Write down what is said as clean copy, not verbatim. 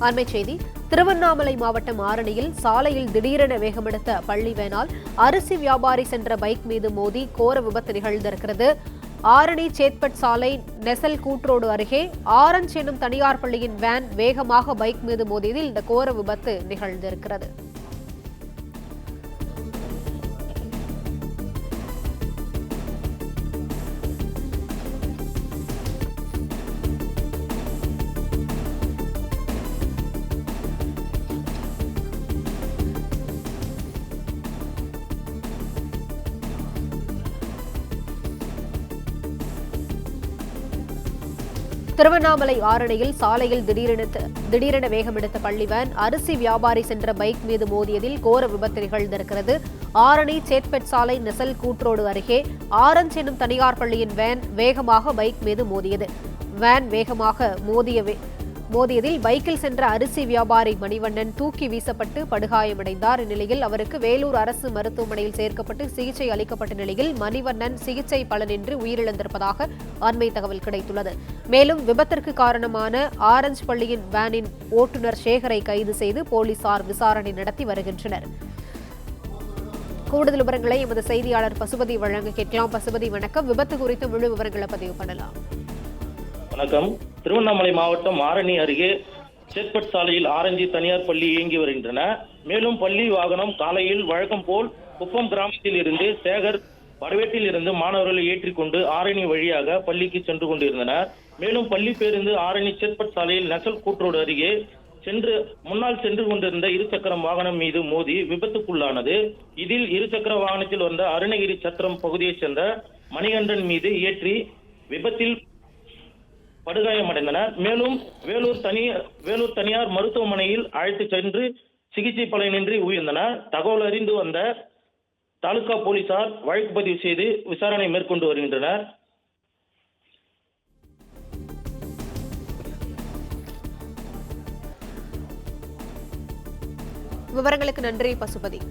அண்மைச் செய்தி. திருவண்ணாமலை மாவட்டம் ஆரணியில் சாலையில் திடீரென வேகமெடுத்த பள்ளி வேனால் அரிசி வியாபாரி சென்ற பைக் மீது மோதி கோர விபத்து நிகழ்ந்திருக்கிறது. ஆரணி சேத்பட் சாலை நெசல் கூட்ரோடு அருகே ஆரஞ்ச் எனும் தனியார் பள்ளியின் வேன் வேகமாக பைக் மீது மோதியதில் இந்த கோர விபத்து நிகழ்ந்திருக்கிறது. திருவண்ணாமலை ஆரணியில் சாலையில் திடீரென வேகமெடுத்த பள்ளி வேன் அரிசி வியாபாரி சென்ற பைக் மீது மோதியதில் கோர விபத்து நிகழ்ந்திருக்கிறது. ஆரணி சேத்பட் சாலை நெசல் கூட்ரோடு அருகே ஆரஞ்ச் எனும் தனியார் பள்ளியின் வேன் வேகமாக பைக் மீது மோதியது. வேன் வேகமாக மோதியதில் பைக்கில் சென்ற அரிசி வியாபாரி மணிவண்ணன் தூக்கி வீசப்பட்டு படுகாயமடைந்தார். இந்நிலையில் அவருக்கு வேலூர் அரசு மருத்துவமனையில் சேர்க்கப்பட்டு சிகிச்சை அளிக்கப்பட்ட நிலையில் மணிவண்ணன் சிகிச்சை பலனின்றி உயிரிழந்திருப்பதாக அண்மை தகவல் கிடைத்துள்ளது. மேலும் விபத்திற்கு காரணமான ஆரஞ்ச் பள்ளியின் வேனின் ஓட்டுநர் சேகரை கைது செய்து போலீசார் விசாரணை நடத்தி வருகின்றனர். கூடுதல் விவரங்களை எமது செய்தியாளர் பசுபதி வழங்க கேட்கலாம். பசுபதி வணக்கம். விபத்து குறித்த முழு விவரங்களை பதிவு பண்ணலாம். வணக்கம். திருவண்ணாமலை மாவட்டம் ஆரணி அருகே சேத்பட் சாலையில் ஆரஞ்சு தனியார் பள்ளி இயங்கி வருகின்றன. மேலும் பள்ளி வாகனம் காலையில் வழக்கம் போல் குப்பம் கிராமத்தில் இருந்து சேகர் வடவேட்டில் இருந்து மாணவர்களை ஏற்றிக்கொண்டு ஆரணி வழியாக பள்ளிக்கு சென்று கொண்டிருந்தனர். மேலும் பள்ளி பேருந்து ஆரணி சேத்பட் சாலையில் நெசல் கூட்ரோடு அருகே முன்னால் சென்று கொண்டிருந்த இருசக்கர வாகனம் மீது மோதி விபத்துக்குள்ளானது. இதில் இருசக்கர வாகனத்தில் வந்த அருணகிரி சத்திரம் பகுதியைச் சேர்ந்த மணிகண்டன் மீது ஏற்றி விபத்தில் படுகாயமடைந்தனர். மேலும் வேலூர் தனியார் மருத்துவமனையில் அழைத்து சென்று சிகிச்சை பலனின்றி உயிர்ந்தனர். தகவல் அறிந்து வந்த தாலுகா போலீசார் வழக்கு பதிவு செய்து விசாரணை மேற்கொண்டு வருகின்றனர். விவரங்களுக்கு நன்றி பசுபதி.